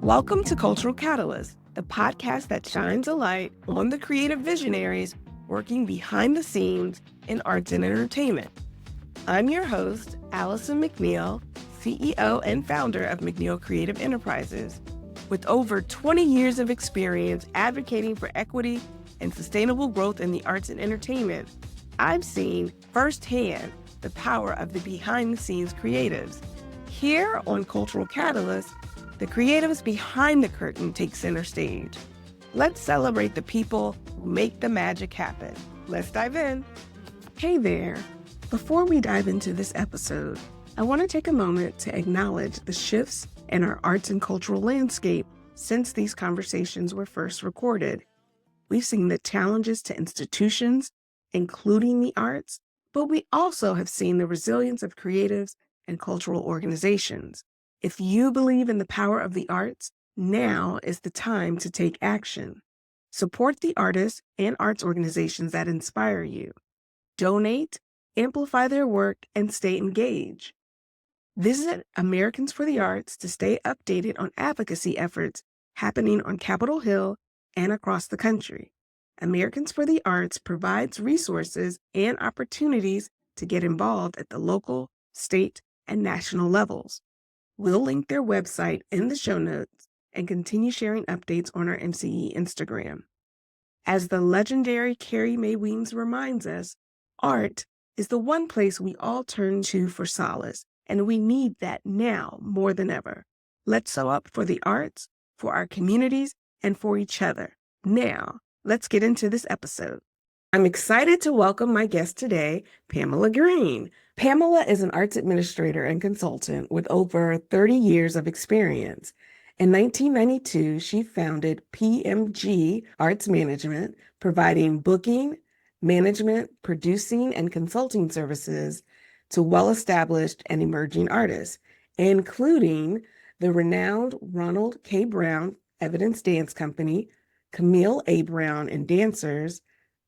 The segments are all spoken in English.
Welcome to Cultural Catalyst, the podcast that shines a light on the creative visionaries working behind the scenes in arts and entertainment. I'm your host, Alison McNeil, CEO and founder of McNeil Creative Enterprises. With over 20 years of experience advocating for equity and sustainable growth in the arts and entertainment, I've seen firsthand the power of the behind-the-scenes creatives. Here on Cultural Catalyst, the creatives behind the curtain take center stage. Let's celebrate the people who make the magic happen. Let's dive in. Hey there. Before we dive into this episode, I want to take a moment to acknowledge the shifts in our arts and cultural landscape since these conversations were first recorded. We've seen the challenges to institutions, including the arts, but we also have seen the resilience of creatives and cultural organizations. If you believe in the power of the arts, now is the time to take action. Support the artists and arts organizations that inspire you. Donate, amplify their work, and stay engaged. Visit Americans for the Arts to stay updated on advocacy efforts happening on Capitol Hill and across the country. Americans for the Arts provides resources and opportunities to get involved at the local, state, and national levels. We'll link their website in the show notes and continue sharing updates on our MCE Instagram. As the legendary Carrie Mae Weems reminds us, art is the one place we all turn to for solace, and we need that now more than ever. Let's show up for the arts, for our communities, and for each other. Now, let's get into this episode. I'm excited to welcome my guest today, Pamela Green. Pamela is an arts administrator and consultant with over 30 years of experience. In 1992, she founded PMG Arts Management, providing booking, management, producing, and consulting services to well-established and emerging artists, including the renowned Ronald K. Evidence Dance Company, Camille A. and Dancers,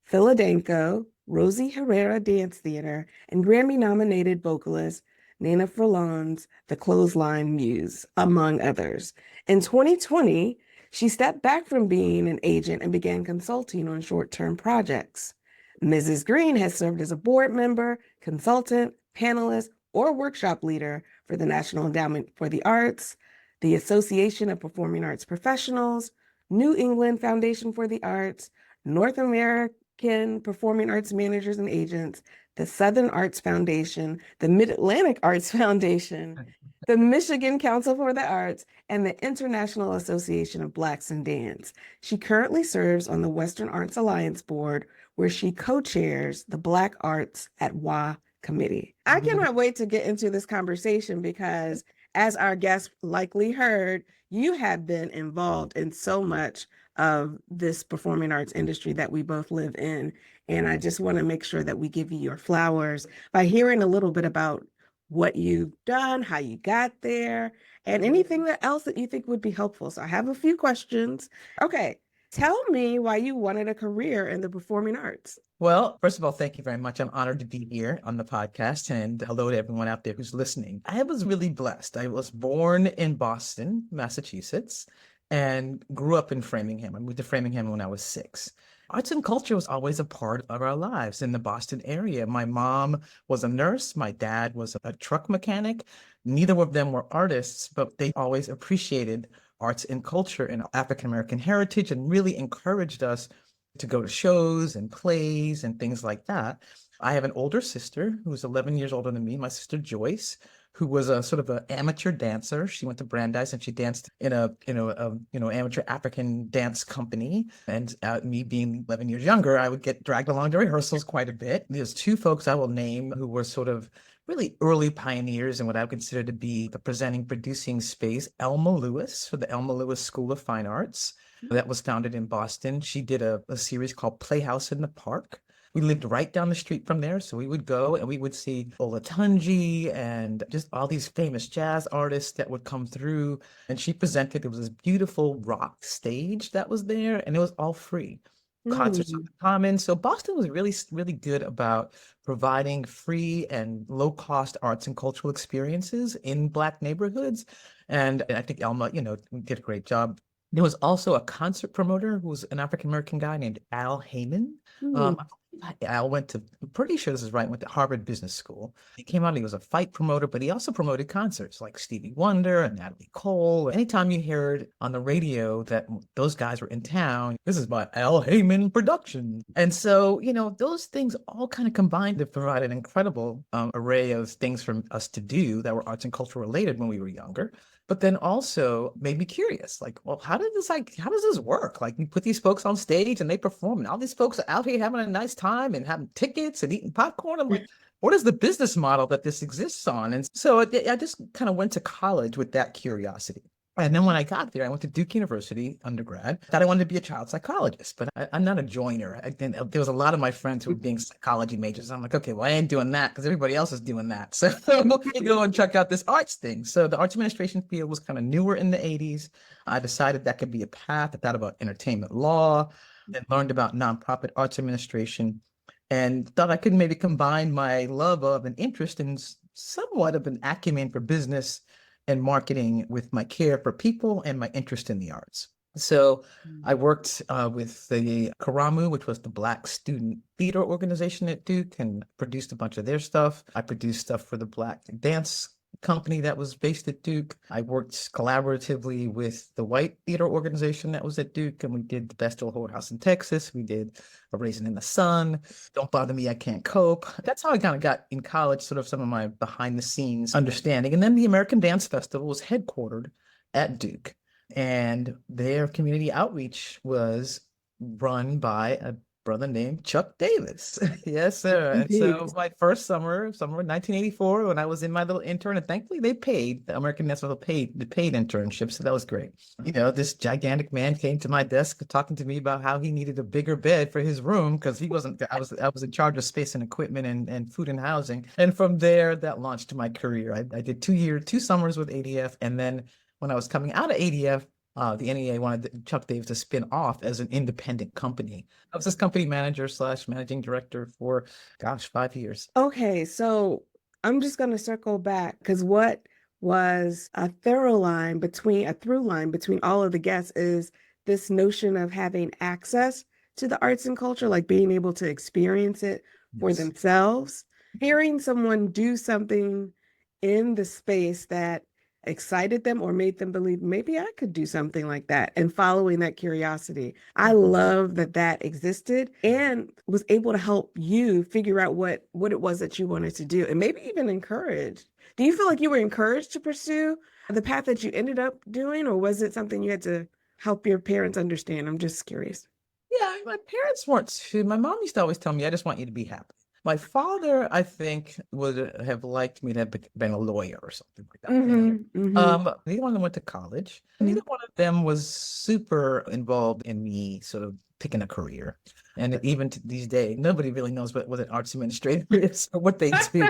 Philadelphia, Rosie Herrera Dance Theater, and Grammy-nominated vocalist Nnenna Freelon's The Clothesline Muse, among others. In 2020, she stepped back from being an agent and began consulting on short-term projects. Mrs. Green has served as a board member, consultant, panelist, or workshop leader for the National Endowment for the Arts, the Association of Performing Arts Professionals, New England Foundation for the Arts, North American Performing Arts Managers and Agents, the Southern Arts Foundation, the Mid-Atlantic Arts Foundation, the Michigan Council for the Arts, and the International Association of Blacks in Dance. She currently serves on the Western Arts Alliance Board, where she co-chairs the Black Arts at WA Committee. I cannot wait to get into this conversation because, as our guest likely heard, you have been involved in so much of this performing arts industry that we both live in. And I just want to make sure that we give you your flowers by hearing a little bit about what you've done, how you got there, and anything else that you think would be helpful. So I have a few questions. Okay, tell me why you wanted a career in the performing arts. Well, first of all, thank you very much. I'm honored to be here on the podcast, and hello to everyone out there who's listening. I was really blessed. I was born in Boston, Massachusetts, and grew up in Framingham. I moved to Framingham when I was 6. Arts and culture was always a part of our lives in the Boston area. My mom was a nurse. My dad was a truck mechanic. Neither of them were artists, but they always appreciated arts and culture and African-American heritage and really encouraged us to go to shows and plays and things like that. I have an older sister who's 11 years older than me, my sister Joyce, who was a sort of an amateur dancer. She went to Brandeis and she danced in a amateur African dance company. And me being 11 years younger, I would get dragged along to rehearsals quite a bit. There's 2 folks I will name who were sort of really early pioneers in what I would consider to be the presenting, producing space. Elma Lewis for the Elma Lewis School of Fine Arts that was founded in Boston. She did a series called Playhouse in the Park. We lived right down the street from there, so we would go and we would see Olatunji and just all these famous jazz artists that would come through. And she presented, it was this beautiful rock stage that was there, and it was all free. concerts on Mm. the Common. So Boston was really, really good about providing free and low-cost arts and cultural experiences in Black neighborhoods. And I think Elma, did a great job. There was also a concert promoter who was an African-American guy named Al Heyman. Mm. I believe Al I'm pretty sure this is right, went to Harvard Business School. He came out, he was a fight promoter, but he also promoted concerts like Stevie Wonder and Natalie Cole. Anytime you heard on the radio that those guys were in town, this is by Al Heyman production. And so, those things all kind of combined to provide an incredible array of things for us to do that were arts and culture related when we were younger. But then also made me curious, like, well, how does this work? Like, we put these folks on stage and they perform, and all these folks are out here having a nice time and having tickets and eating popcorn. I'm like, what is the business model that this exists on? And so I just kind of went to college with that curiosity. And then when I got there, I went to Duke University undergrad. Thought I wanted to be a child psychologist, but I'm not a joiner. There was a lot of my friends who were being psychology majors. I'm like, okay, well, I ain't doing that because everybody else is doing that. So you go and check out this arts thing. So the arts administration field was kind of newer in the 80s. I decided that could be a path. I thought about entertainment law, then learned about nonprofit arts administration, and thought I could maybe combine my love of and interest in somewhat of an acumen for business and marketing with my care for people and my interest in the arts. So I worked with the Karamu, which was the Black Student Theater Organization at Duke, and produced a bunch of their stuff. I produced stuff for the Black Dance Company that was based at Duke. I worked collaboratively with the White Theater Organization that was at Duke, and we did the Best Old Whorehouse in Texas. We did A Raisin in the Sun, Don't Bother Me, I Can't Cope. That's how I kind of got in college, sort of some of my behind the scenes understanding. And then the American Dance Festival was headquartered at Duke, and their community outreach was run by a brother named Chuck Davis. Yes, sir. And so my first summer 1984, when I was in my little intern, and thankfully the American Dance Festival paid internship. So that was great. This gigantic man came to my desk talking to me about how he needed a bigger bed for his room because I was in charge of space and equipment and food and housing. And from there, that launched my career. I did 2 summers with ADF. And then when I was coming out of ADF, the NEA wanted Chuck Davis to spin off as an independent company. I was this company manager / managing director for, 5 years. Okay, so I'm just going to circle back because what was a through line between all of the guests is this notion of having access to the arts and culture, like being able to experience it for themselves. Hearing someone do something in the space that excited them or made them believe maybe I could do something like that, and following that curiosity. I love that existed and was able to help you figure out what it was that you wanted to do, and maybe even encourage. Do you feel like you were encouraged to pursue the path that you ended up doing, or was it something you had to help your parents understand? I'm just curious. Yeah, my parents weren't too. My mom used to always tell me, I just want you to be happy. My father, I think, would have liked me to have been a lawyer or something like that. Neither one of them went to college. Neither one of them was super involved in me sort of picking a career. And even to these days, nobody really knows what an arts administrator is or what they do.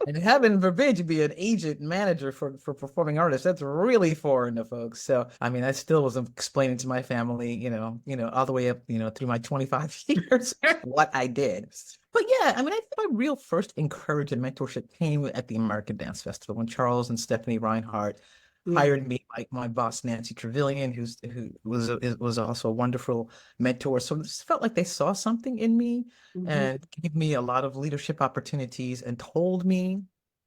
And heaven forbid you be an agent manager for performing artists. That's really foreign to folks. So, I mean, I still was explaining to my family, all the way up, through my 25 years, what I did. But yeah, I mean, I think my real first encouragement and mentorship came at the American Dance Festival when Charles and Stephanie Reinhardt hired me, my boss, Nancy Trevelyan, who was also a wonderful mentor. So it just felt like they saw something in me and gave me a lot of leadership opportunities and told me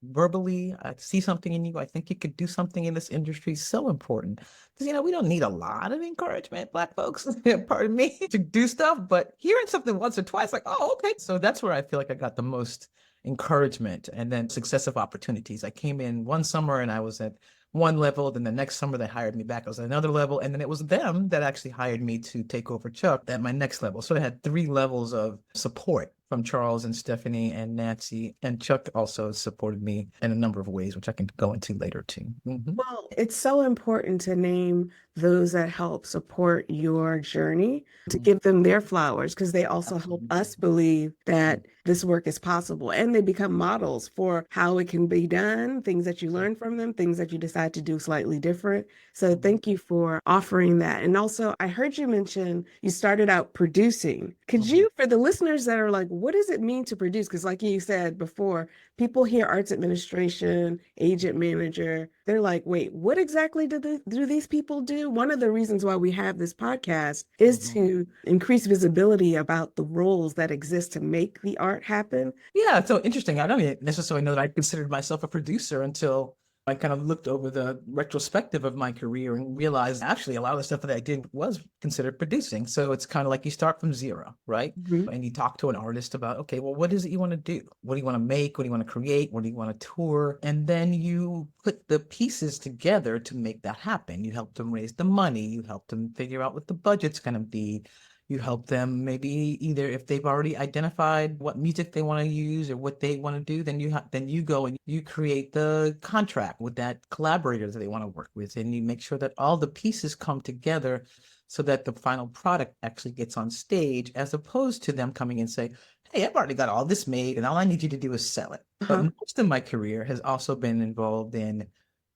verbally, I see something in you. I think you could do something in this industry. So important. Because, we don't need a lot of encouragement, Black folks, pardon me, to do stuff. But hearing something once or twice, like, oh, okay. So that's where I feel like I got the most encouragement and then successive opportunities. I came in one summer and I was at one level. Then the next summer they hired me back. I was at another level. And then it was them that actually hired me to take over Chuck at my next level. So I had 3 levels of support from Charles and Stephanie and Nancy. And Chuck also supported me in a number of ways, which I can go into later too. Well, it's so important to name those that help support your journey, to give them their flowers, because they also help Absolutely. us believe that this work is possible. And they become models for how it can be done, things that you learn from them, things that you decide to do slightly different. So thank you for offering that. And also, I heard you mention you started out producing. Could you, for the listeners that are like, what does it mean to produce? Because, like you said before, people hear arts administration, agent manager, they're like, wait, what exactly do these people do? One of the reasons why we have this podcast is to increase visibility about the roles that exist to make the art happen. Yeah, it's so interesting. I don't necessarily know that I considered myself a producer until I kind of looked over the retrospective of my career and realized actually a lot of the stuff that I did was considered producing. So it's kind of like you start from zero, right? Mhm. And you talk to an artist about, okay, well, what is it you want to do? What do you want to make? What do you want to create? What do you want to tour? And then you put the pieces together to make that happen. You help them raise the money. You help them figure out what the budget's going to be. You help them maybe either if they've already identified what music they want to use or what they want to do, then you go and you create the contract with that collaborator that they want to work with, and you make sure that all the pieces come together so that the final product actually gets on stage, as opposed to them coming and say, "Hey, I've already got all this made, and all I need you to do is sell it." But most of my career has also been involved in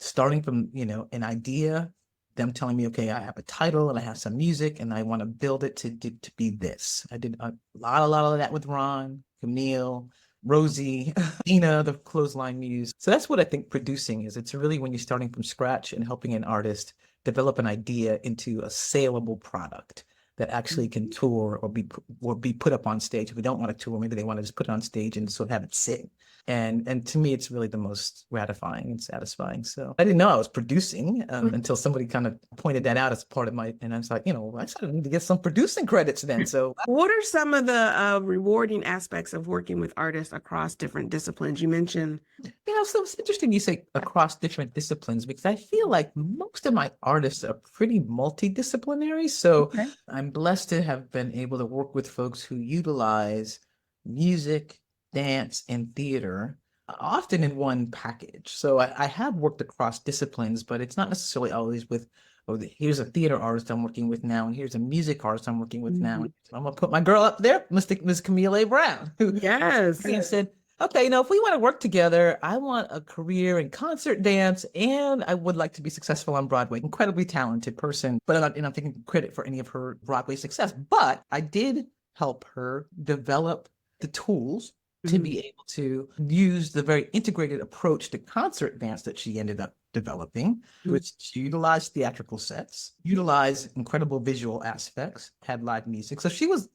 starting from an idea, them telling me, okay, I have a title and I have some music and I want to build it to be this. I did a lot of that with Ron, Camille, Rosie, Nnenna, the clothesline muse. So that's what I think producing is. It's really when you're starting from scratch and helping an artist develop an idea into a saleable product that actually can tour or be put up on stage. If we don't want to tour, maybe they want to just put it on stage and sort of have it sit. And to me, it's really the most gratifying and satisfying. So I didn't know I was producing until somebody kind of pointed that out as part of my, and I was like, I sort of need to get some producing credits then. So what are some of the rewarding aspects of working with artists across different disciplines? You mentioned, so it's interesting you say across different disciplines, because I feel like most of my artists are pretty multidisciplinary. So I'm blessed to have been able to work with folks who utilize music, dance, and theater, often in one package. So I have worked across disciplines, but it's not necessarily always with, oh, here's a theater artist I'm working with now, and here's a music artist I'm working with now. I'm gonna put my girl up there, Miss Camille A. Brown, who said, okay, if we want to work together, I want a career in concert dance, and I would like to be successful on Broadway. Incredibly talented person, but I'm not taking credit for any of her Broadway success. But I did help her develop the tools to be able to use the very integrated approach to concert dance that she ended up developing, which she utilized theatrical sets, utilized incredible visual aspects, had live music. So she was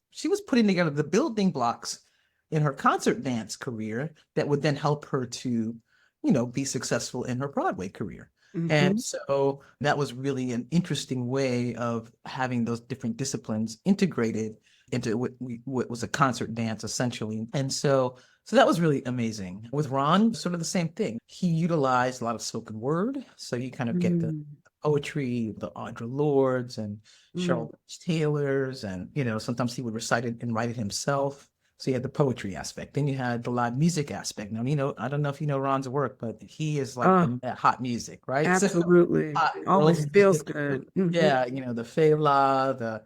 putting together the building blocks in her concert dance career that would then help her to, be successful in her Broadway career. And so that was really an interesting way of having those different disciplines integrated into what was a concert dance, essentially. And so that was really amazing. With Ron, sort of the same thing. He utilized a lot of spoken word. So you kind of get the poetry, the Audre Lordes and Cheryl Taylors, and, sometimes he would recite it and write it himself. So you had the poetry aspect. Then you had the live music aspect. Now, I don't know if you know Ron's work, but he is like the hot music, right? Absolutely. So, Always feels good. yeah, the Fela,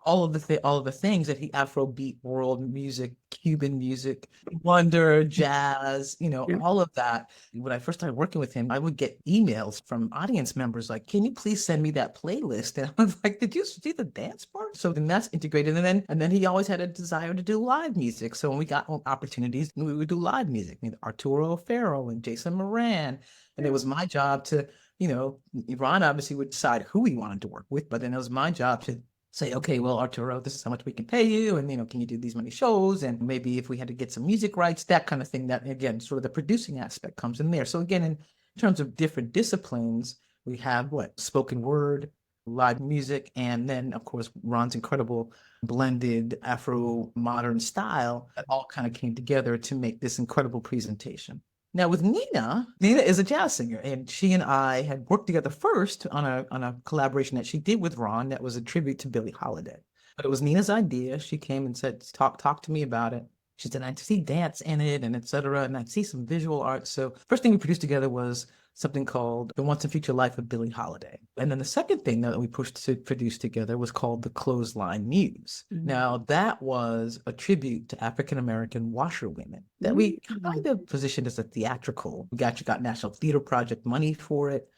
all of the things that Afrobeat, world music, Cuban music, wonder, jazz, all of that. When I first started working with him, I would get emails from audience members like, "Can you please send me that playlist?" And I was like, "Did you see the dance part?" So then that's integrated, and then he always had a desire to do live music. So when we got opportunities, we would do live music. Arturo Farrell and Jason Moran, and it was my job to, Ron obviously would decide who he wanted to work with, but then it was my job to say, okay, well, Arturo, this is how much we can pay you, and can you do these many shows, and maybe if we had to get some music rights, that kind of thing. That, again, sort of the producing aspect comes in there. So again, in terms of different disciplines, we have spoken word, live music, and then of course Ron's incredible blended Afro modern style that all kind of came together to make this incredible presentation. Now with Nnenna is a jazz singer, and she and I had worked together first on a collaboration that she did with Ron that was a tribute to Billie Holiday. But it was Nnenna's idea. She came and said, talk to me about it. She said, I see dance in it and et cetera, and I see some visual art. So first thing we produced together was something called The Once and Future Life of Billie Holiday. And then the second thing that we pushed to produce together was called The Clothesline Muse. Now, that was a tribute to African-American washerwomen that we kind of positioned as a theatrical. We actually got National Theater Project money for it.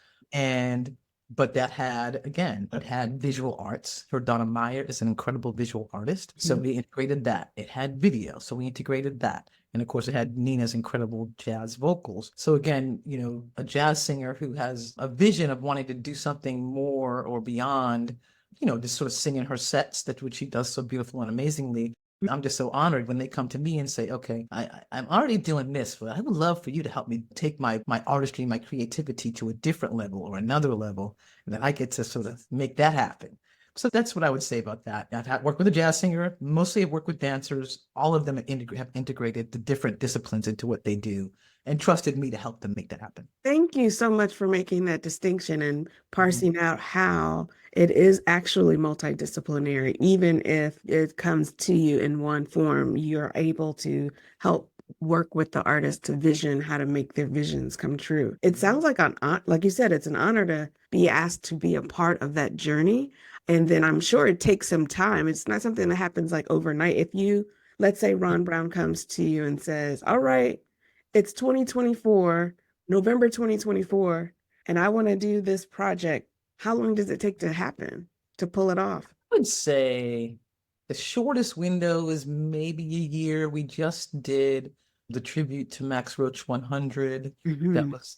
But that had, again, it had visual arts. Her Donna Meyer is an incredible visual artist. So we integrated that. It had video. So we integrated that. And of course, it had Nnenna's incredible jazz vocals. So again, a jazz singer who has a vision of wanting to do something more or beyond, just sort of singing her sets, which she does so beautiful and amazingly. I'm just so honored when they come to me and say, okay, I'm already doing this, but I would love for you to help me take my artistry, my creativity to a different level or another level, and then I get to sort of make that happen. So that's what I would say about that. I've worked with a jazz singer, mostly I've worked with dancers. All of them have integrated the different disciplines into what they do and trusted me to help them make that happen. Thank you so much for making that distinction and parsing out how it is actually multidisciplinary. Even if it comes to you in one form, you're able to help work with the artist to vision how to make their visions come true. It sounds like like you said, it's an honor to be asked to be a part of that journey. And then I'm sure it takes some time. It's not something that happens like overnight. Let's say Ron Brown comes to you and says, all right, it's 2024, November 2024, and I want to do this project. How long does it take to happen, to pull it off? I would say the shortest window is maybe a year. We just did the tribute to Max Roach 100. That was,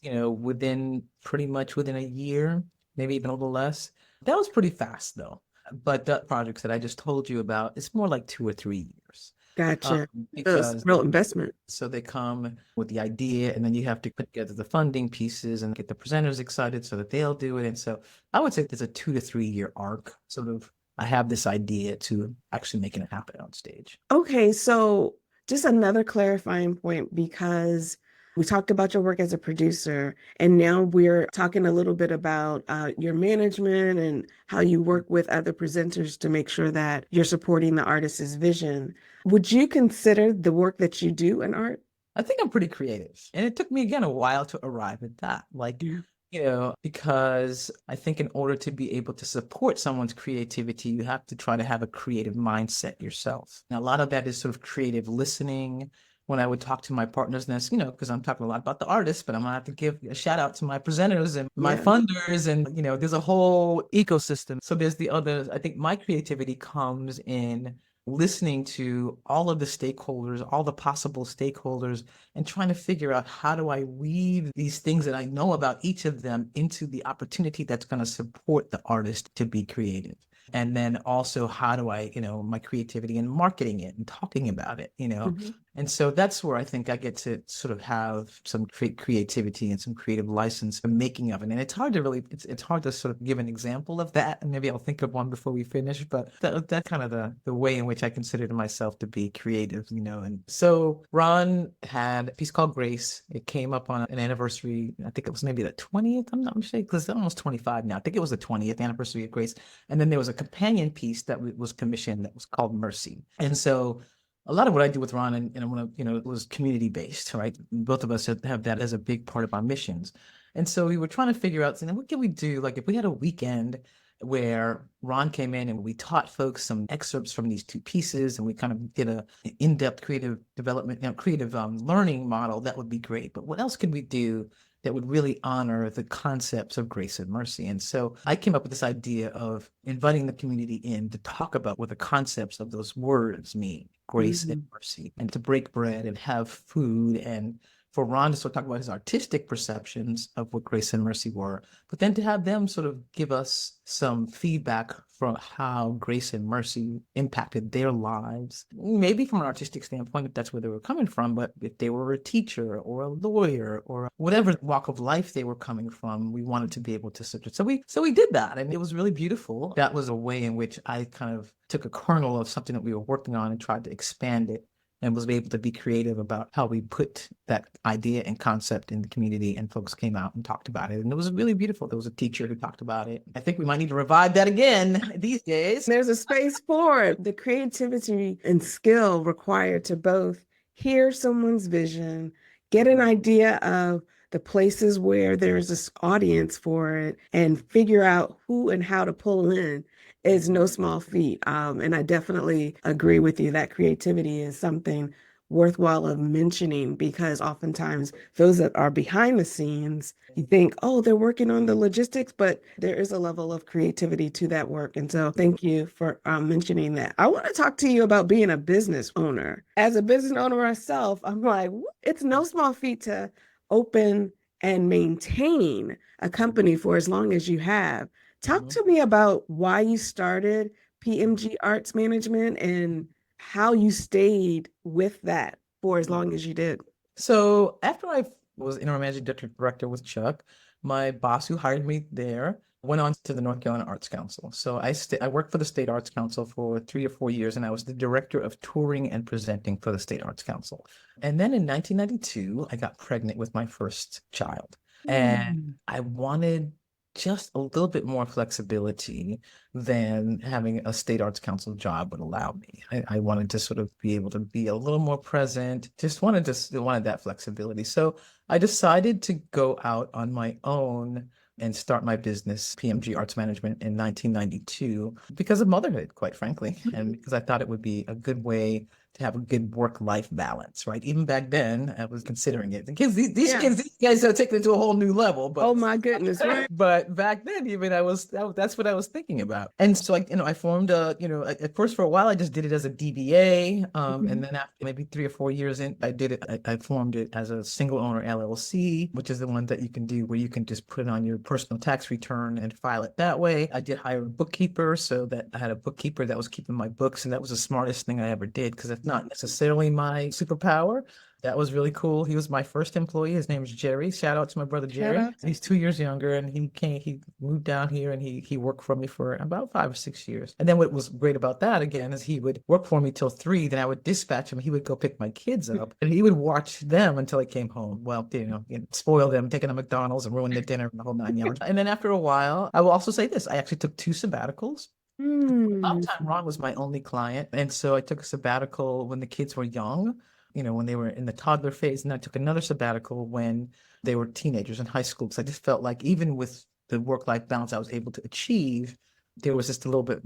pretty much within a year, maybe even a little less. That was pretty fast though. But the projects that I just told you about, it's more like 2 or 3 years. Gotcha. Because real investment. So they come with the idea, and then you have to put together the funding pieces and get the presenters excited so that they'll do it. And so I would say there's a 2 to 3 year arc. Sort of, I have this idea to actually making it happen on stage. Okay, so just another clarifying point, because we talked about your work as a producer, and now we're talking a little bit about your management and how you work with other presenters to make sure that you're supporting the artist's vision. Would you consider the work that you do an art? I think I'm pretty creative. And it took me, again, a while to arrive at that. Because I think in order to be able to support someone's creativity, you have to try to have a creative mindset yourself. Now, a lot of that is sort of creative listening. When I would talk to my partners, and that's, because I'm talking a lot about the artists, but I'm gonna have to give a shout out to my presenters and my funders, and there's a whole ecosystem. So there's the other. I think my creativity comes in listening to all of the stakeholders, all the possible stakeholders, and trying to figure out how do I weave these things that I know about each of them into the opportunity that's going to support the artist to be creative. And then also, how do I, my creativity in marketing it and talking about it, And so that's where I think I get to sort of have some creativity and some creative license for making of it. And it's hard to it's hard to sort of give an example of that. And maybe I'll think of one before we finish, but that's kind of the way in which I consider myself to be creative, And so Ron had a piece called Grace. It came up on an anniversary. I think it was maybe the 20th. I'm not sure, because it's almost 25 now. I think it was the 20th anniversary of Grace. And then there was a companion piece that was commissioned that was called Mercy. And so a lot of what I do with Ron and I want to, it was community based, right? Both of us have that as a big part of our missions. And so we were trying to figure out, what can we do? Like if we had a weekend where Ron came in and we taught folks some excerpts from these 2 pieces, and we kind of did an in-depth creative development, creative learning model, that would be great. But what else could we do that would really honor the concepts of grace and mercy? And so I came up with this idea of inviting the community in to talk about what the concepts of those words mean, grace and mercy, and to break bread and have food, and for Ron to sort of talk about his artistic perceptions of what grace and mercy were, but then to have them sort of give us some feedback from how grace and mercy impacted their lives, maybe from an artistic standpoint, if that's where they were coming from, but if they were a teacher or a lawyer or whatever walk of life they were coming from, we wanted to be able to support. So we did that, and it was really beautiful. That was a way in which I kind of took a kernel of something that we were working on and tried to expand it, and was able to be creative about how we put that idea and concept in the community, and folks came out and talked about it. And it was really beautiful. There was a teacher who talked about it. I think we might need to revive that again these days. There's a space for it. The creativity and skill required to both hear someone's vision, get an idea of the places where there's this audience for it, and figure out who and how to pull in is no small feat. And I definitely agree with you that creativity is something worthwhile of mentioning, because oftentimes those that are behind the scenes, you think, oh, they're working on the logistics, but there is a level of creativity to that work. And so thank you for mentioning that. I want to talk to you about being a business owner. As a business owner myself, I'm like, it's no small feat to open and maintain a company for as long as you have. Talk to me about why you started PMG Arts Management and how you stayed with that for as long as you did. So after I was interim managing director with Chuck, my boss who hired me there went on to the North Carolina Arts Council. So I worked for the State Arts Council for 3 or 4 years, and I was the director of touring and presenting for the State Arts Council. And then in 1992, I got pregnant with my first child, and I wanted just a little bit more flexibility than having a State Arts Council job would allow me. I wanted to sort of be able to be a little more present, just wanted that flexibility. So I decided to go out on my own and start my business, PMG Arts Management, in 1992 because of motherhood, quite frankly, and because I thought it would be a good way to have a good work-life balance, right? Even back then, I was considering it. The kids, these kids, these guys are taking it to a whole new level. But oh my goodness, right? but back then, even that's what I was thinking about. And so I formed at first for a while I just did it as a DBA, and then after maybe 3 or 4 years in, I did it. I formed it as a single owner LLC, which is the one that you can do where you can just put it on your personal tax return and file it that way. I did hire a bookkeeper, so that I had a bookkeeper that was keeping my books, and that was the smartest thing I ever did because it's not necessarily my superpower. That was really cool. He was my first employee. His name is Jerry. Shout out to my brother Jerry. He's 2 years younger, and he moved down here, and he worked for me for about 5 or 6 years. And then what was great about that again is he would work for me till 3. Then I would dispatch him. He would go pick my kids up, and he would watch them until I came home. Well, spoil them, taking them to McDonald's and ruin their dinner and the whole 9 yards. And then after a while, I will also say this: I actually took 2 sabbaticals. Time Ron was my only client, and so I took a sabbatical when the kids were young, when they were in the toddler phase, and I took another sabbatical when they were teenagers in high school. Because I just felt like even with the work-life balance I was able to achieve, there was just a little bit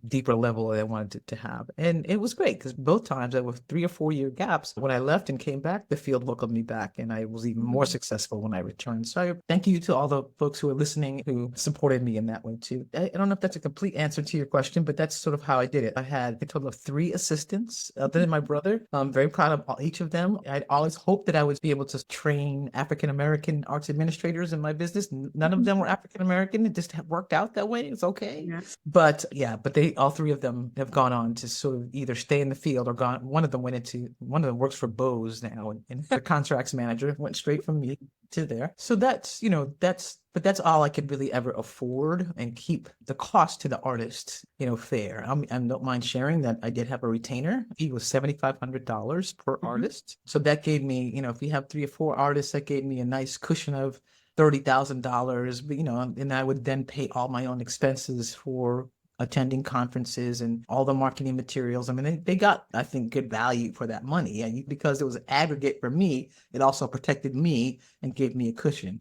deeper level that I wanted to have. And it was great because both times I was 3 or 4 year gaps. When I left and came back, the field welcomed me back, and I was even more successful when I returned. So I thank you to all the folks who are listening who supported me in that way too. I don't know if that's a complete answer to your question, but that's sort of how I did it. I had a total of 3 assistants other than my brother. I'm very proud of each of them. I'd always hoped that I would be able to train African-American arts administrators in my business. None of them were African-American. It just worked out that way. It's okay. But they all 3 of them have gone on to sort of either stay in the field or gone. One of them works for Bose now, and the contracts manager went straight from me to there. So that's all I could really ever afford and keep the cost to the artist, fair. I don't mind sharing that I did have a retainer. He was $7,500 per artist. So that gave me, if you have 3 or 4 artists, that gave me a nice cushion of $30,000, and I would then pay all my own expenses for attending conferences and all the marketing materials. I mean, they got, I think, good value for that money. And because it was an aggregate for me, it also protected me and gave me a cushion.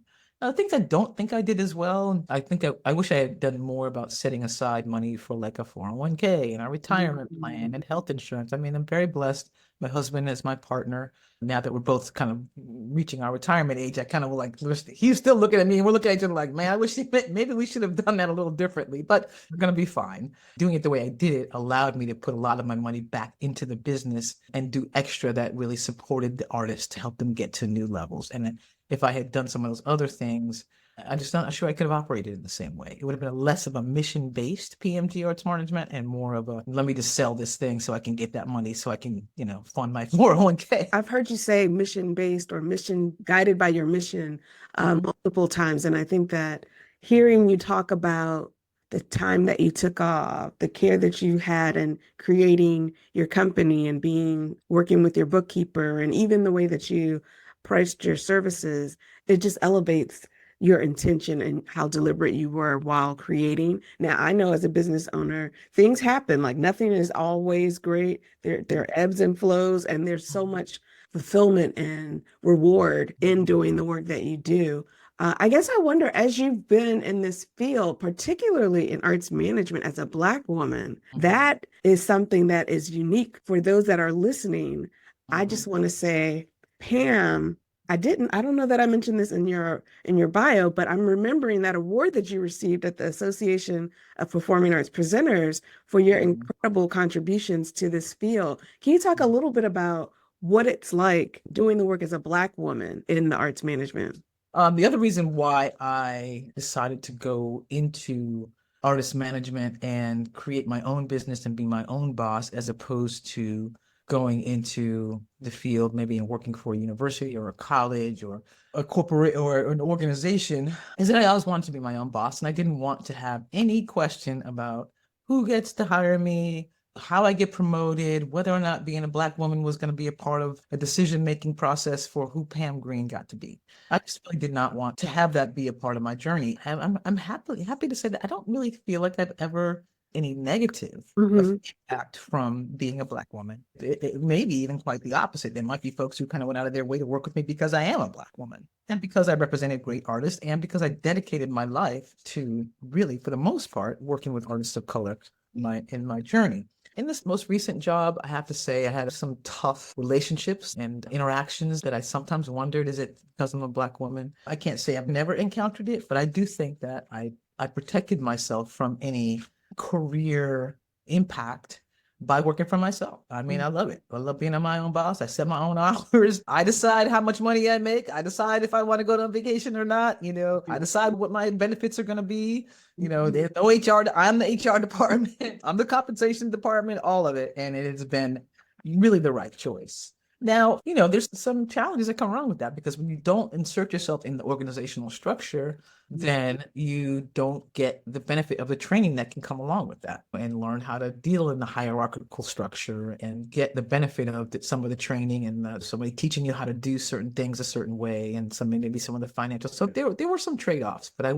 Things I don't think I did as well. I wish I had done more about setting aside money for like a 401k and a retirement plan and health insurance. I mean, I'm very blessed. My husband is my partner. Now that we're both kind of reaching our retirement age, I kind of like, he's still looking at me and we're looking at each other like, man, I wish maybe we should have done that a little differently, but we're going to be fine. Doing it the way I did it allowed me to put a lot of my money back into the business and do extra that really supported the artists to help them get to new levels. And if I had done some of those other things, I'm just not sure I could have operated in the same way. It would have been less of a mission-based PMG Arts Management and more of a, let me just sell this thing so I can get that money so I can, fund my 401k. I've heard you say mission-based or mission guided by your mission multiple times. And I think that hearing you talk about the time that you took off, the care that you had in creating your company and working with your bookkeeper, and even the way that you priced your services, it just elevates your intention and how deliberate you were while creating. Now, I know as a business owner, things happen. Like nothing is always great. There are ebbs and flows, and there's so much fulfillment and reward in doing the work that you do. I guess I wonder, as you've been in this field, particularly in arts management as a Black woman, that is something that is unique for those that are listening. I just want to say, Pam, I don't know that I mentioned this in your bio, but I'm remembering that award that you received at the Association of Performing Arts Presenters for your incredible contributions to this field. Can you talk a little bit about what it's like doing the work as a Black woman in the arts management? The other reason why I decided to go into artist management and create my own business and be my own boss, as opposed to going into the field, maybe in working for a university or a college or a corporate or an organization, is that I always wanted to be my own boss. And I didn't want to have any question about who gets to hire me, how I get promoted, whether or not being a Black woman was going to be a part of a decision-making process for who Pam Green got to be. I just really did not want to have that be a part of my journey. And I'm happy to say that I don't really feel like I've ever any negative impact from being a Black woman. It may be even quite the opposite. There might be folks who kind of went out of their way to work with me because I am a Black woman and because I represented great artists and because I dedicated my life to really, for the most part, working with artists of color in my journey. In this most recent job, I have to say I had some tough relationships and interactions that I sometimes wondered, is it because I'm a Black woman? I can't say I've never encountered it, but I do think that I protected myself from any career impact by working for myself. I mean, I love it. I love being my own boss. I set my own hours. I decide how much money I make. I decide if I want to go on vacation or not. I decide what my benefits are going to be. There's no HR. I'm the HR department. I'm the compensation department, all of it. And it has been really the right choice. Now, there's some challenges that come along with that, because when you don't insert yourself in the organizational structure, then you don't get the benefit of the training that can come along with that, and learn how to deal in the hierarchical structure and get the benefit of some of the training and somebody teaching you how to do certain things a certain way, and maybe some of the financial. So there were some trade-offs, but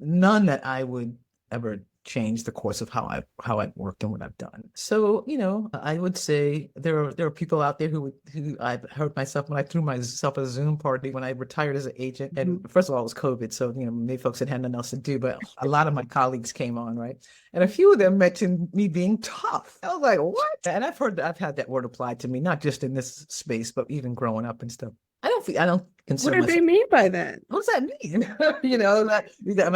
none that I would ever change the course of how I've worked and what I've done. So, I would say there are people out there who I've hurt myself when I threw myself a Zoom party when I retired as an agent. And first of all, it was COVID. So, many folks had nothing else to do, but a lot of my colleagues came on, right? And a few of them mentioned me being tough. I was like, what? And I've had that word applied to me, not just in this space, but even growing up and stuff. I don't consider What do they mean by that? What does that mean?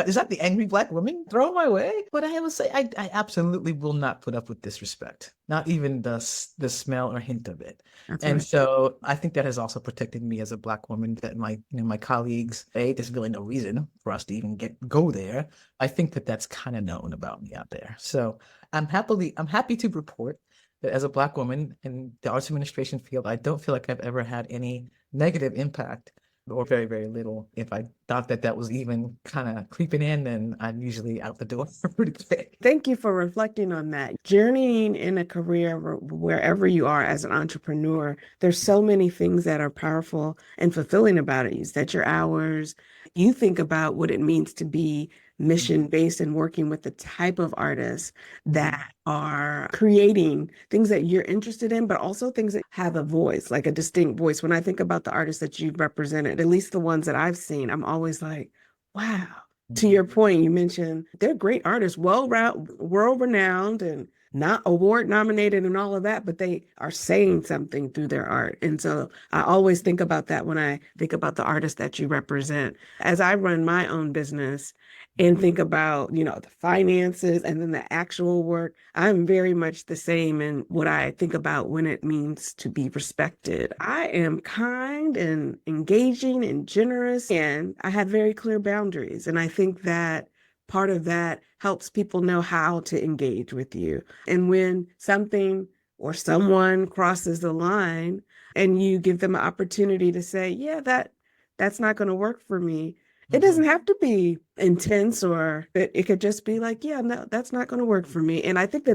Is that the angry Black woman thrown my way? But I would say I absolutely will not put up with disrespect, not even the smell or hint of it. That's and right. So I think that has also protected me as a Black woman, that my colleagues, there's really no reason for us to even go there. I think that that's kind of known about me out there. So I'm happy to report that as a Black woman in the arts administration field, I don't feel like I've ever had any negative impact, or very, very little. If I thought that was even kind of creeping in, then I'm usually out the door pretty quick. Thank you for reflecting on that. Journeying in a career wherever you are as an entrepreneur, there's so many things that are powerful and fulfilling about it. You set your hours, you think about what it means to be mission-based and working with the type of artists that are creating things that you're interested in, but also things that have a voice, like a distinct voice. When I think about the artists that you've represented, at least the ones that I've seen, I'm always like, wow. To your point, you mentioned they're great artists, world-renowned and not award nominated and all of that, but they are saying something through their art. And so I always think about that when I think about the artists that you represent. As I run my own business and think about, the finances and then the actual work, I'm very much the same in what I think about when it means to be respected. I am kind and engaging and generous, and I have very clear boundaries. And I think that part of that helps people know how to engage with you. And when something or someone crosses the line and you give them an opportunity to say, yeah, that's not going to work for me. It doesn't have to be intense, or it could just be like, yeah, no, that's not going to work for me. And I think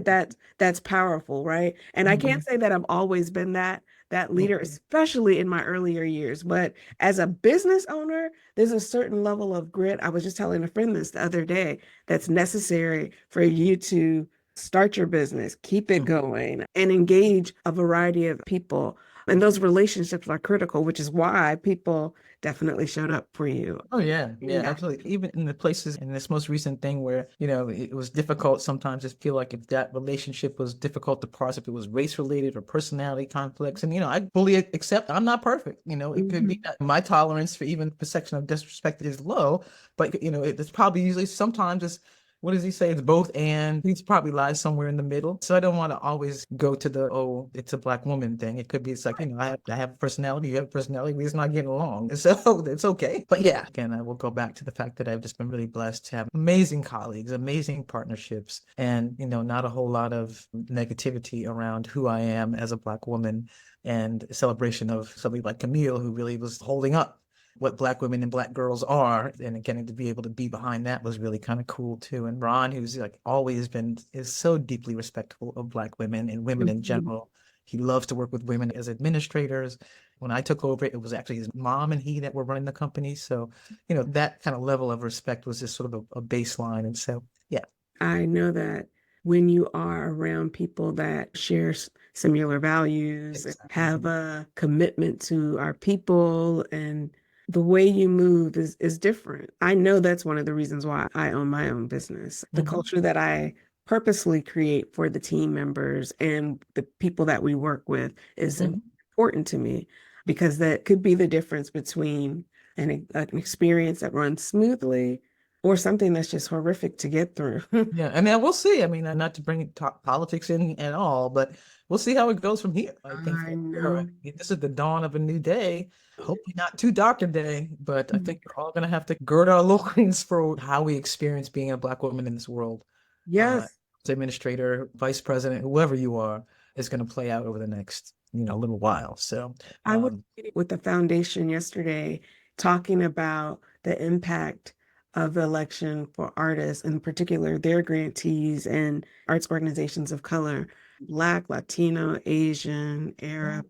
that's powerful, right? And I can't say that I've always been that that leader, especially in my earlier years. But as a business owner, there's a certain level of grit. I was just telling a friend this the other day that's necessary for you to start your business, keep it going, and engage a variety of people. And those relationships are critical, which is why people definitely showed up for you. Oh yeah, yeah, Yeah. absolutely. Even in the places in this most recent thing where, it was difficult sometimes to feel like if that relationship was difficult to parse, if it was race related or personality conflicts. And, I fully accept I'm not perfect. It could be that my tolerance for even perception of disrespect is low, but it's probably usually sometimes it's what does he say? It's both, and he probably lies somewhere in the middle. So I don't want to always go to the, oh, it's a black woman thing. It could be, it's like, I have a personality, you have a personality, we're just not getting along. So it's okay. But yeah, again, I will go back to the fact that I've just been really blessed to have amazing colleagues, amazing partnerships, and, not a whole lot of negativity around who I am as a black woman, and celebration of somebody like Camille, who really was holding up what black women and black girls are, and getting to be able to be behind that was really kind of cool too. And Ron, who's like always been is so deeply respectful of black women and women in general. He loves to work with women as administrators. When I took over, it was actually his mom and he that were running the company. So, that kind of level of respect was just sort of a baseline. And so, yeah. I know that when you are around people that share similar values, have a commitment to our people, and the way you move is different. I know that's one of the reasons why I own my own business. The culture that I purposely create for the team members and the people that we work with is important to me, because that could be the difference between an experience that runs smoothly or something that's just horrific to get through. Yeah, I mean, we'll see. I mean, not to bring politics in at all, but we'll see how it goes from here. I think I know. this is the dawn of a new day. Hopefully not too dark a day, but I think we're all going to have to gird our loins for how we experience being a black woman in this world. Yes. As administrator, vice president, whoever you are, is going to play out over the next, little while. So I was with the foundation yesterday talking about the impact of the election for artists, in particular their grantees and arts organizations of color, Black, Latino, Asian, Arab,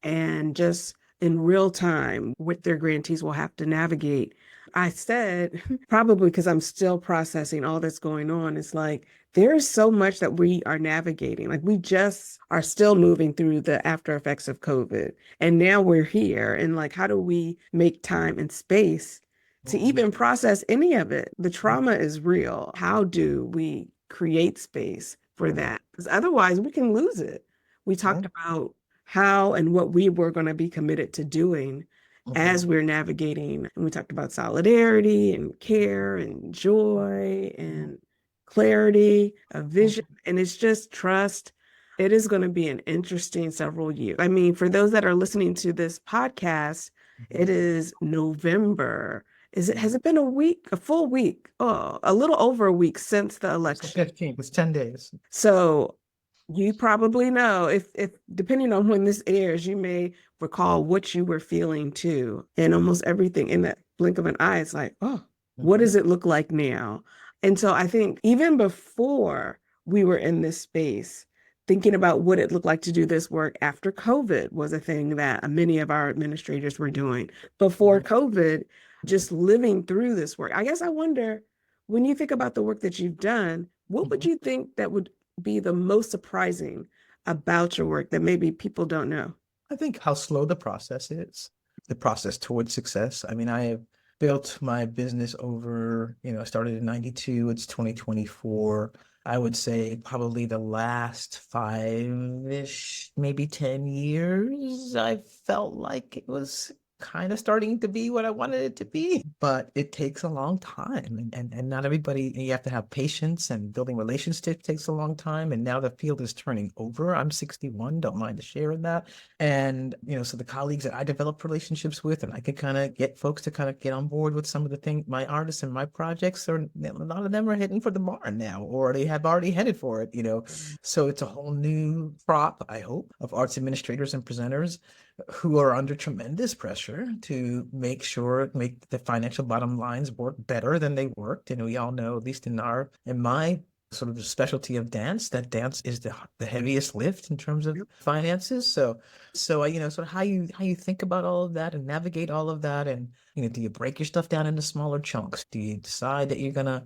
and just in real time what their grantees will have to navigate. I said, probably because I'm still processing all that's going on, it's like there is so much that we are navigating. Like we just are still moving through the after effects of COVID. And now we're here. And like, how do we make time and space to even process any of it? The trauma is real. How do we create space for that? Because otherwise we can lose it. We talked about how and what we were going to be committed to doing as we're navigating. And we talked about solidarity and care and joy and clarity, a vision, and it's just trust. It is going to be an interesting several years. I mean, for those that are listening to this podcast, it is November. Has it been a week, a full week? Oh, a little over a week since the election. 15, it's 10 days. So you probably know if depending on when this airs, you may recall what you were feeling too. And almost everything in that blink of an eye, it's like, oh, what does it look like now? And so I think even before we were in this space, thinking about what it looked like to do this work after COVID was a thing that many of our administrators were doing. Before COVID, just living through this work. I guess I wonder, when you think about the work that you've done, what would you think that would be the most surprising about your work that maybe people don't know? I think how slow the process is, the process towards success. I mean, I have built my business over, I started in 92, it's 2024. I would say probably the last 5-ish, maybe 10 years, I felt like it was kind of starting to be what I wanted it to be, but it takes a long time, and not everybody, you have to have patience, and building relationships takes a long time. And now the field is turning over. I'm 61, don't mind sharing that. And, so the colleagues that I develop relationships with, and I can kind of get folks to kind of get on board with some of the things, my artists and my projects, a lot of them are heading for the barn now, or they have already headed for it, So it's a whole new crop, I hope, of arts administrators and presenters who are under tremendous pressure to make the financial bottom lines work better than they worked. And we all know, at least in my sort of the specialty of dance, that dance is the heaviest lift in terms of finances. So sort of how you think about all of that and navigate all of that, and do you break your stuff down into smaller chunks? Do you decide that you're gonna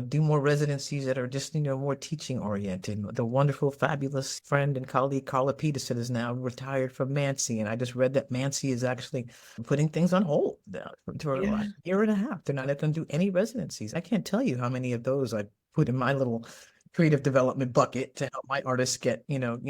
do more residencies that are just, more teaching oriented? The wonderful, fabulous friend and colleague Carla Peterson is now retired from Mancy. And I just read that Mancy is actually putting things on hold now for a year and a half. They're not going to do any residencies. I can't tell you how many of those I put in my little creative development bucket to help my artists get,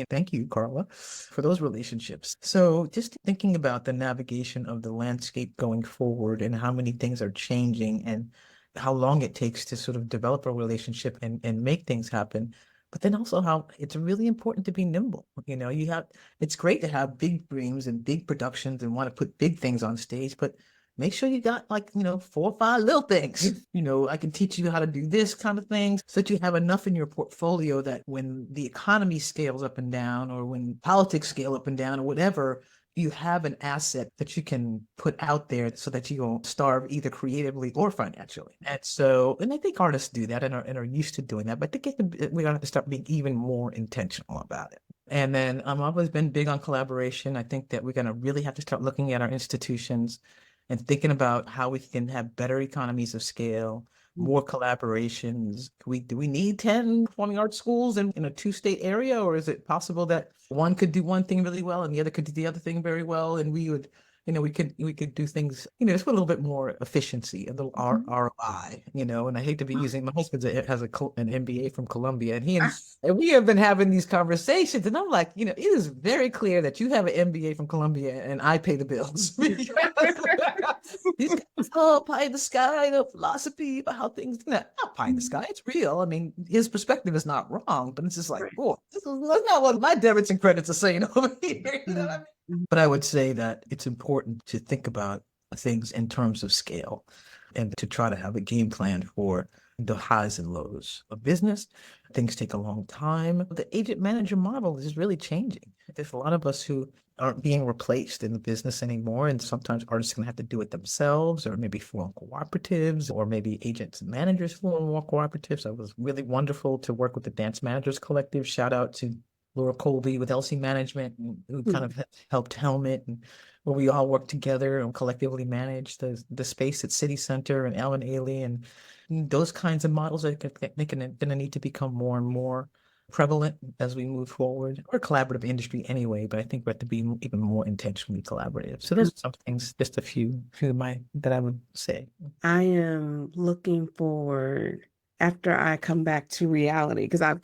thank you, Carla, for those relationships. So just thinking about the navigation of the landscape going forward and how many things are changing and how long it takes to sort of develop a relationship and make things happen. But then also how it's really important to be nimble. It's great to have big dreams and big productions and want to put big things on stage, but make sure you got 4 or 5 little things. I can teach you how to do this kind of things so that you have enough in your portfolio that when the economy scales up and down, or when politics scale up and down, or whatever, you have an asset that you can put out there so that you won't starve either creatively or financially. And I think artists do that and are used to doing that, but I think we're gonna have to start being even more intentional about it. And then I've always been big on collaboration. I think that we're gonna really have to start looking at our institutions and thinking about how we can have better economies of scale, more collaborations. Do we need 10 performing arts schools in a 2-state area, or is it possible that one could do one thing really well and the other could do the other thing very well, and we would, we could do things, just with a little bit more efficiency, a little ROI, and I hate to be using, my husband has an MBA from Columbia, and we have been having these conversations, and I'm like, it is very clear that you have an MBA from Columbia and I pay the bills. These guys, pie in the sky, philosophy about how things, not pie in the sky, it's real. I mean, his perspective is not wrong, but it's just like, that's not what my debits and credits are saying over here. You know what I mean? But I would say that it's important to think about things in terms of scale and to try to have a game plan for the highs and lows of business. Things take a long time. The agent manager model is really changing. There's a lot of us who aren't being replaced in the business anymore. And sometimes artists are going to have to do it themselves, or maybe form cooperatives, or maybe agents and managers form more cooperatives. It was really wonderful to work with the Dance Managers Collective. Shout out to Laura Colby with LC Management, who kind of helped Helmet, and where we all work together and collectively manage the space at City Center and Ellen Ailey, and those kinds of models are going to need to become more and more prevalent as we move forward. We're a collaborative industry anyway, but I think we have to be even more intentionally collaborative. So those are some things, just a few that I would say. I am looking forward after I come back to reality, because I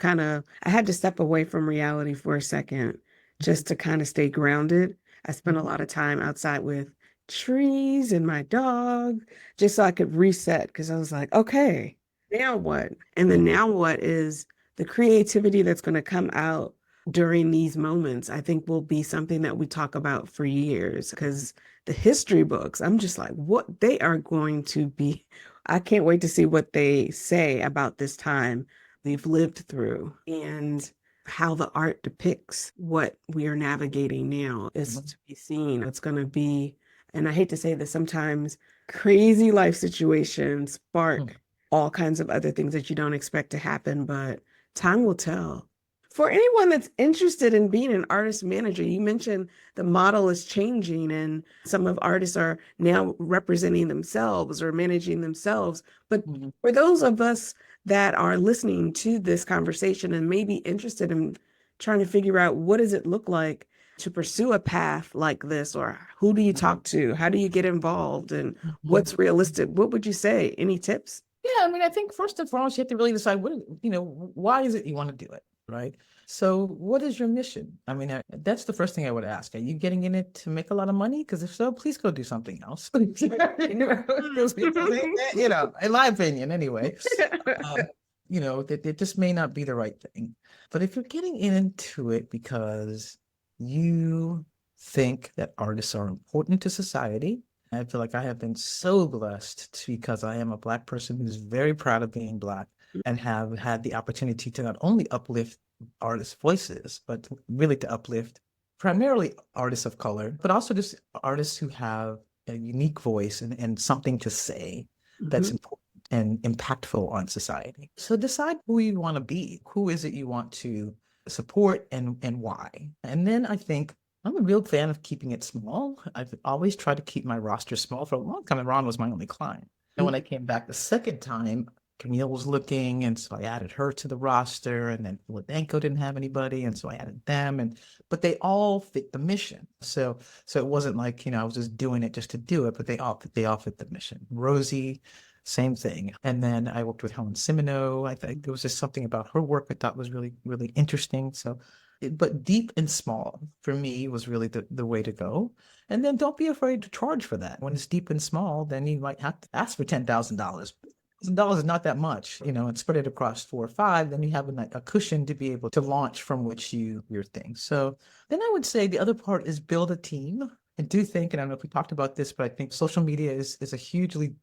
had to step away from reality for a second just to kind of stay grounded. I spent a lot of time outside with trees and my dog just so I could reset, because I was like, okay, now what? And the now what is the creativity that's going to come out during these moments, I think will be something that we talk about for years, because the history books, I'm just like, what they are going to be. I can't wait to see what they say about this time we've lived through and how the art depicts what we are navigating now is to be seen. It's going to be, and I hate to say this, sometimes crazy life situations spark all kinds of other things that you don't expect to happen, but time will tell. For anyone that's interested in being an artist manager, you mentioned the model is changing and some of artists are now representing themselves or managing themselves. But for those of us that are listening to this conversation and maybe interested in trying to figure out what does it look like to pursue a path like this, or who do you talk to? How do you get involved? And what's realistic? What would you say? Any tips? Yeah, I mean, I think first and foremost, you have to really decide why is it you want to do it, right? So what is your mission? I mean, that's the first thing I would ask. Are you getting in it to make a lot of money? Because if so, please go do something else. In my opinion, anyway, that this may not be the right thing. But if you're getting into it because you think that artists are important to society, I feel like I have been so blessed because I am a Black person who's very proud of being Black and have had the opportunity to not only uplift artists' voices, but really to uplift primarily artists of color, but also just artists who have a unique voice and something to say that's important. and impactful on society. So decide who you want to be. Who is it you want to support and why? And then I think I'm a real fan of keeping it small. I've always tried to keep my roster small for a long time, and Ron was my only client. And when I came back the second time, Camille was looking, and so I added her to the roster, and then Philadelphia didn't have anybody, and so I added them, but they all fit the mission. So it wasn't like, I was just doing it just to do it, but they all fit the mission. Rosie, same thing. And then I worked with Helen Simino. I think there was just something about her work I thought was really, really interesting. So, but deep and small for me was really the way to go. And then don't be afraid to charge for that. When it's deep and small, then you might have to ask for $10,000. $1,000 is not that much, and spread it across 4 or 5, then you have a cushion to be able to launch from which your thing. So then I would say the other part is build a team. And do think, and I don't know if we talked about this, but I think social media is a hugely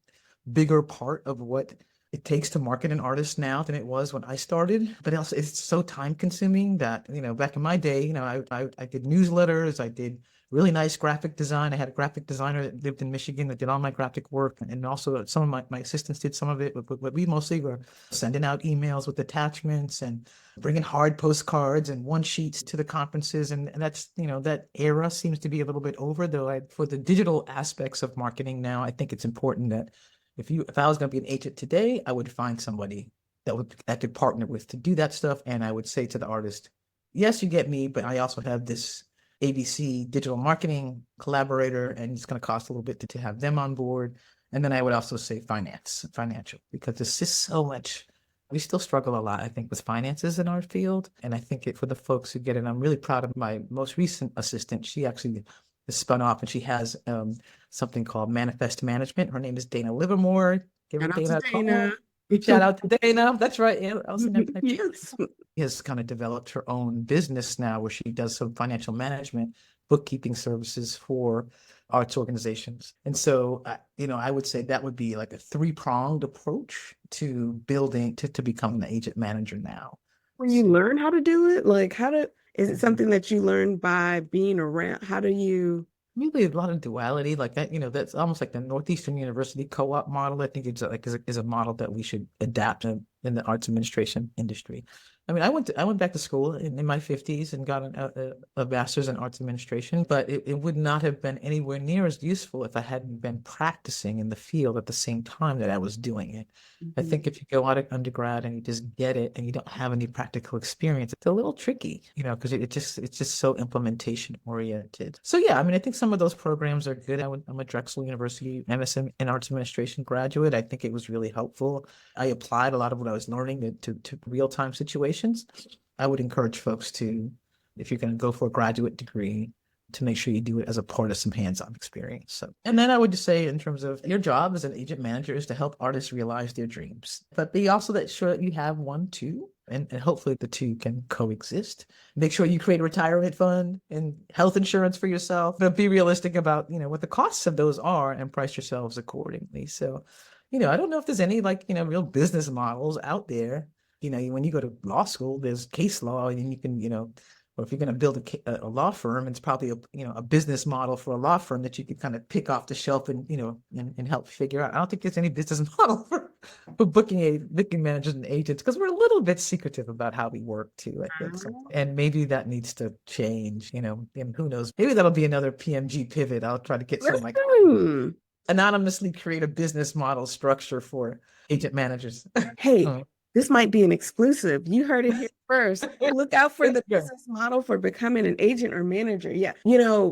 bigger part of what it takes to market an artist now than it was when I started. But also it's so time consuming that, back in my day, I did newsletters, I did really nice graphic design. I had a graphic designer that lived in Michigan that did all my graphic work. And also some of my assistants did some of it, but we mostly were sending out emails with attachments and bringing hard postcards and one sheets to the conferences. And that's, that era seems to be a little bit over, though. For the digital aspects of marketing now, I think it's important that if I was going to be an agent today, I would find somebody that I could partner with to do that stuff. And I would say to the artist, yes, you get me, but I also have this ABC digital marketing collaborator, and it's going to cost a little bit to have them on board. And then I would also say financial, because there's just so much. We still struggle a lot, I think, with finances in our field. And I think for the folks who get it, I'm really proud of my most recent assistant. She actually is spun off, and she has something called Manifest Management. Her name is Dana Livermore. Give her Dana a call. Shout out to Dana. That's right. Yes. She has kind of developed her own business now where she does some financial management, bookkeeping services for arts organizations. And so, I would say that would be like a 3-pronged approach to building, to becoming an agent manager now. When you learn how to do it, is it something that you learn by being around? How do you? Really a lot of duality like that, that's almost like the Northeastern University co-op model. I think it's is a model that we should adapt in the arts administration industry. I mean, I went back to school in my 50s and got a master's in arts administration, but it would not have been anywhere near as useful if I hadn't been practicing in the field at the same time that I was doing it. Mm-hmm. I think if you go out of undergrad and you just get it and you don't have any practical experience, it's a little tricky, because it's just so implementation oriented. So yeah, I mean, I think some of those programs are good. I'm a Drexel University MSM in arts administration graduate. I think it was really helpful. I applied a lot of what I was learning to real-time situations. I would encourage folks to, if you're going to go for a graduate degree, to make sure you do it as a part of some hands-on experience. So, and then I would just say, in terms of your job as an agent manager, is to help artists realize their dreams, but be also sure that you have one too, and hopefully the two can coexist. Make sure you create a retirement fund and health insurance for yourself, but be realistic about what the costs of those are and price yourselves accordingly. So, I don't know if there's any real business models out there. When you go to law school, there's case law, and you can, or if you're going to build a law firm, it's probably a business model for a law firm that you could kind of pick off the shelf and, and help figure out. I don't think there's any business model for booking managers and agents, because we're a little bit secretive about how we work too, I think. So, and maybe that needs to change, and who knows, maybe that'll be another PMG pivot. I'll try to get some anonymously create a business model structure for agent managers. Hey, this might be an exclusive. You heard it here first. Look out for the business model for becoming an agent or manager. Yeah.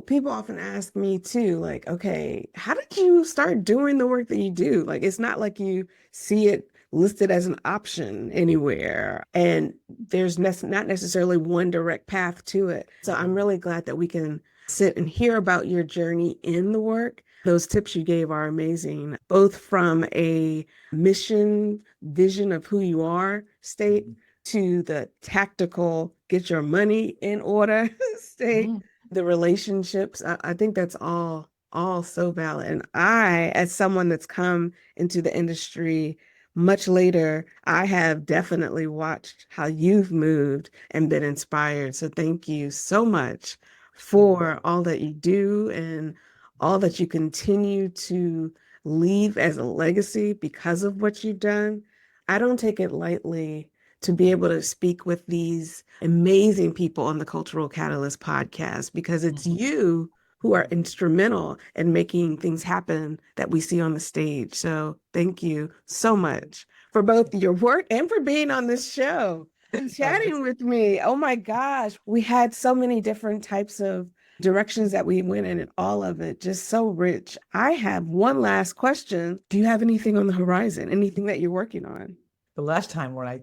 People often ask me too, like, okay, how did you start doing the work that you do? Like, it's not like you see it listed as an option anywhere, and there's not necessarily one direct path to it. So I'm really glad that we can sit and hear about your journey in the work. Those tips you gave are amazing, both from a mission, vision of who you are state to the tactical, get your money in order state, the relationships. I think that's all so valid. And I, as someone that's come into the industry much later, I have definitely watched how you've moved and been inspired. So thank you so much for all that you do and all that you continue to leave as a legacy because of what you've done. I don't take it lightly to be able to speak with these amazing people on the Cultural Catalyst podcast, because it's you who are instrumental in making things happen that we see on the stage. So thank you so much for both your work and for being on this show and chatting with me. Oh my gosh, we had so many different types of directions that we went in, and all of it just so rich. I have one last question. Do you have anything on the horizon? Anything that you're working on? The last time when I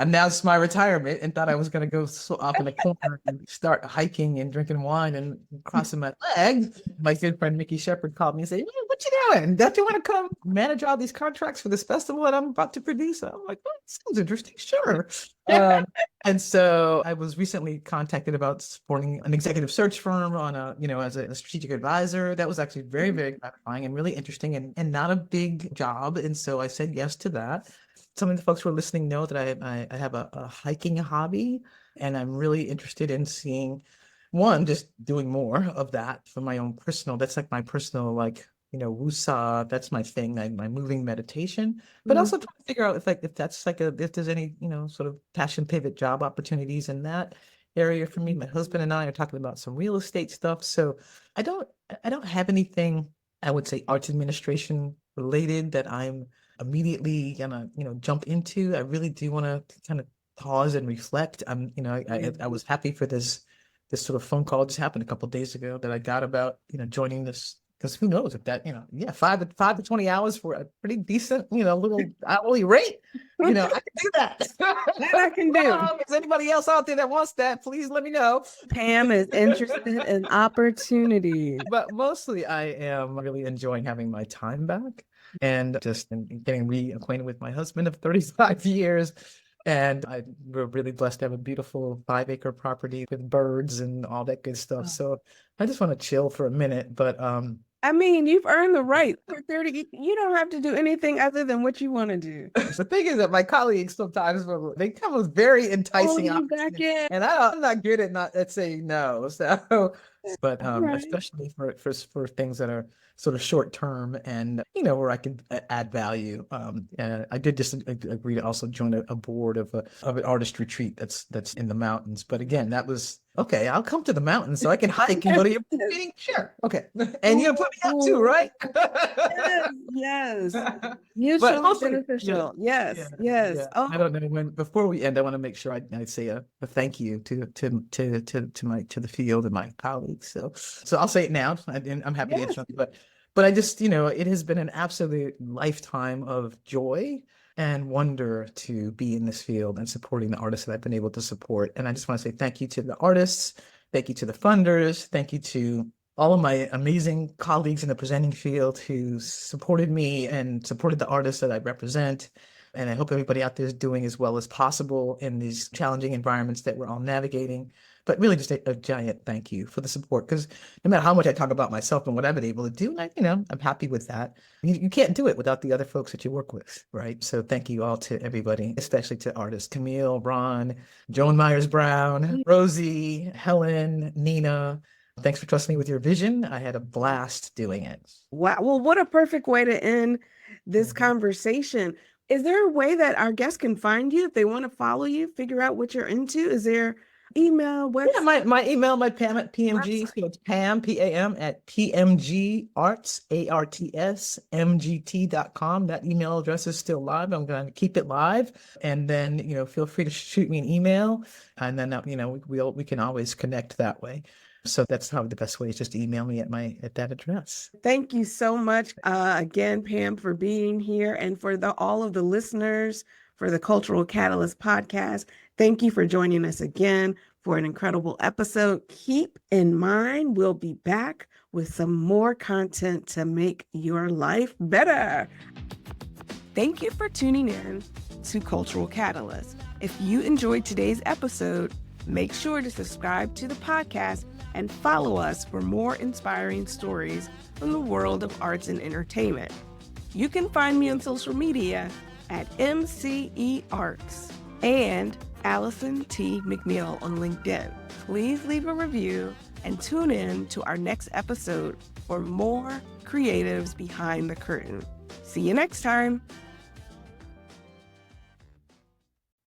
announced my retirement and thought I was going to go off in the corner and start hiking and drinking wine and crossing my legs, my good friend Mickey Shepard called me and said, "Hey, what you doing? Don't you want to come manage all these contracts for this festival that I'm about to produce?" I'm like, "Oh, that sounds interesting. Sure." And so I was recently contacted about supporting an executive search firm on as a strategic advisor. That was actually very, very gratifying and really interesting and not a big job. And so I said yes to that. Some of the folks who are listening know that I have a hiking hobby, and I'm really interested in seeing, one, just doing more of that for my own personal, that's like my personal, woosah, that's my thing, my moving meditation, but also trying to figure out if that's if there's any, sort of passion pivot job opportunities in that area for me. My husband and I are talking about some real estate stuff. So I don't have anything, I would say, arts administration related that I'm immediately gonna jump into. I really do want to kind of pause and reflect. I was happy for this sort of phone call just happened a couple of days ago that I got about joining this, because who knows if that 5 to 20 hours for a pretty decent little hourly rate, I can do that. That I can do. If there's anybody else out there that wants that, please let me know. Pam is interested in opportunities. But mostly I am really enjoying having my time back and just getting reacquainted with my husband of 35 years. And we're really blessed to have a beautiful 5-acre property with birds and all that good stuff. So I just want to chill for a minute. But I mean, you've earned the right. For 30, you don't have to do anything other than what you want to do. The thing is that my colleagues sometimes they come with very enticing opportunities, and I'm not good at saying no. So, but especially for things that are sort of short term and where I can add value. I did just agree to also join a board of an artist retreat that's in the mountains. But again, that was okay. I'll come to the mountains so I can hike and go to your meeting. Sure, okay. And you put me up too, right? Yes. Mutually beneficial. Yeah. Yes. Yeah. Oh. I don't know before we end, I want to make sure I say a thank you to the field and my colleagues. So I'll say it now. I'm happy to interrupt you, but I just, it has been an absolute lifetime of joy and wonder to be in this field and supporting the artists that I've been able to support. And I just want to say thank you to the artists, thank you to the funders, thank you to all of my amazing colleagues in the presenting field who supported me and supported the artists that I represent. And I hope everybody out there is doing as well as possible in these challenging environments that we're all navigating. But really just a giant thank you for the support, because no matter how much I talk about myself and what I've been able to do, I'm happy with that. You can't do it without the other folks that you work with, right? So thank you all to everybody, especially to artists, Camille, Ron, Joan Myers-Brown, Rosie, Helen, Nnenna. Thanks for trusting me with your vision. I had a blast doing it. Wow. Well, what a perfect way to end this conversation. Is there a way that our guests can find you if they want to follow you, figure out what you're into? Is there email, website? Yeah, my email, my Pam at PMG, so it's Pam, P-A-M, at PMG Arts, A-R-T-S, MGT.com. That email address is still live. I'm going to keep it live. And then, feel free to shoot me an email. And then, we can always connect that way. So that's probably the best way, is just email me at that address. Thank you so much again, Pam, for being here, and for all of the listeners for the Cultural Catalyst podcast. Thank you for joining us again for an incredible episode. Keep in mind, we'll be back with some more content to make your life better. Thank you for tuning in to Cultural Catalyst. If you enjoyed today's episode, make sure to subscribe to the podcast and follow us for more inspiring stories from the world of arts and entertainment. You can find me on social media at MCE Arts and Alison T. McNeil on LinkedIn. Please leave a review and tune in to our next episode for more creatives behind the curtain. See you next time.